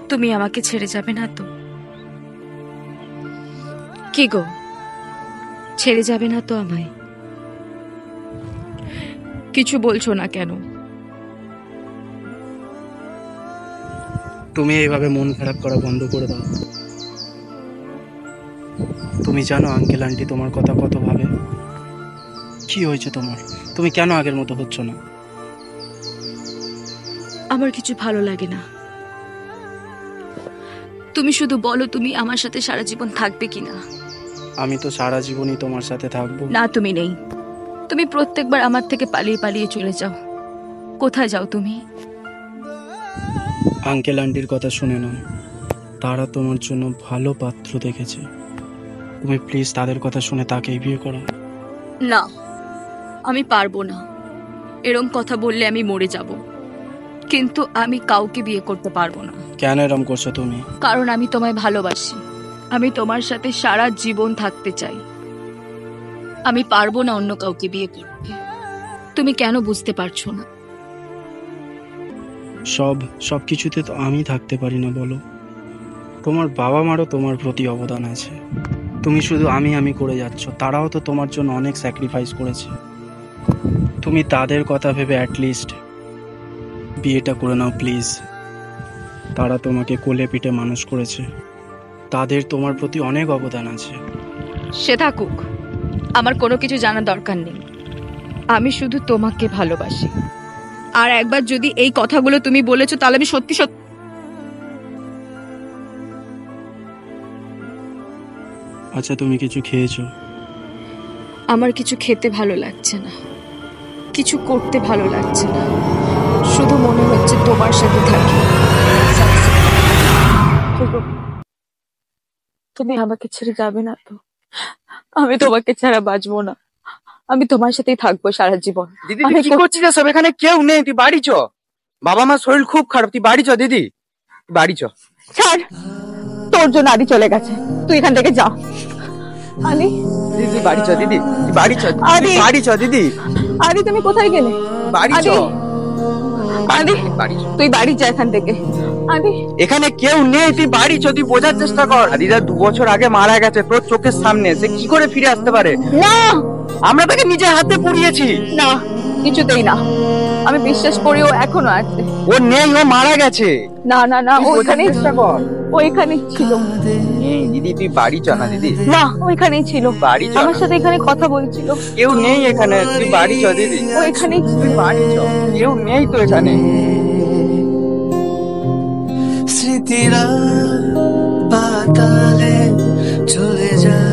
তুমি আমাকে ছেড়ে যাবে না তো? কি গো, ছেড়ে যাবে না তো আমায়? কিছু বলছো না কেন? তুমি এইভাবে মন খারাপ করা বন্ধ করে দাও। তুমি জানো আঙ্কেল আন্টি তোমার কথা কত ভাবে। কি হয়েছে তোমার? তুমি কেন আগের মতো হচ্ছ না? আমার কিছু ভালো লাগে না। তুমি শুধু বলো তুমি আমার সাথে সারা জীবন থাকবে কিনা। আমি তো সারা জীবনই তোমার সাথে থাকবো। না, তুমি নেই। তুমি প্রত্যেকবার আমার থেকে পালিয়ে পালিয়ে চলে যাও। কোথায় যাও তুমি? আঙ্কেল আন্টির কথা শুনে নাও, তারা তোমার জন্য ভালো পাত্র দেখেছে। তুমি প্লিজ তাদের কথা শুনে তাকেই বিয়ে করো। না, আমি পারবো না। এরম কথা বললে আমি মরে যাব। কিন্তু আমি কাউকে বিয়ে করতে পারবো না। কেন এরম করছো তুমি? কারণ আমি তোমায় ভালোবাসি। আমি তোমার সাথে সারা জীবন থাকতে চাই। আমি পারবো না অন্য কাউকে বিয়ে করতে। তুমি কেন বুঝতে পারছো না? সব কিছুতে তো আমি থাকতে পারি না বলো। তোমার বাবা মারও তোমার প্রতি অবদান আছে। তুমি শুধু আমি করে যাচ্ছ, তারাও তো তোমার জন্য অনেক স্যাক্রিফাইস করেছে। তুমি তাদের কথা ভেবে অ্যাটলিস্ট বিয়েটা করে নাও প্লিজ। তারা তোমাকে কোলে পিঠে মানুষ করেছে, তাদের তোমার প্রতি অনেক অবদান আছে। সে থাকুক, আমার কোনো কিছু জানার দরকার নেই। আমি শুধু তোমাকে ভালোবাসি। আর একবার যদি এই কথাগুলো তুমি বলেছো তাহলে আমি সত্যি সত্যি। আচ্ছা, তুমি কিছু খেয়েছো? আমার কিছু খেতে ভালো লাগছে না, কিছু করতে ভালো লাগছে না। শুধু মনে হচ্ছে তোমার সাথে থাকি। তুমি আমাকে ছেড়ে যাবে না তো? আমি তোমাকে ছাড়া বাঁচবো না। আমি তোমার সাথেই থাকবো সারা জীবন। দিদি তুই কি করছিস সব? এখানে কেউ নেই, তুই বাড়ি চ। বাবা মার শরীর খুব খারাপ, তুই বাড়ি চ দিদি, বাড়ি চ। ছাড়, তোর জন্য আদি চলে গেছে, তুই এখান থেকে যা। আলি, দিদি বাড়ি চ, দিদি তুই বাড়ি চ, আদি। বাড়ি চ দিদি, আদি তুমি কোথায় গেলে? বাড়ি চ, আদি বাড়ি চ। তুই বাড়ি যা এখান থেকে। আদি এখানে কেউ নেই, তুই বাড়ি চ, তুই বোঝার চেষ্টা কর। দিদা 2 বছর আগে মারা গেছে তোর চোখের সামনে, সে কি করে ফিরে আসতে পারে? না, আমরা তাকে নিজের হাতে পুড়িয়েছি। না, কিছুতেই না। আমি বিশ্বাস করি ও এখনো আছে। ও নেই, ও মারা গেছে। না না না, তুই বোঝার ওইখানেই চেষ্টা কর। ওইখানেই ছিল। এই দিদি তুই বাড়ি চ না দিদি, না, ওইখানেই ছিল। বাড়ি চ। আমার সাথে এখানে কথা বলছিল। কেউ নেই এখানে, তুই বাড়ি চ দিদি, ও এখানেই ছিল। তুই বাড়ি চ, কেউ নেই তো এখানে। স্মৃতিরা পাতালে চলে যায়।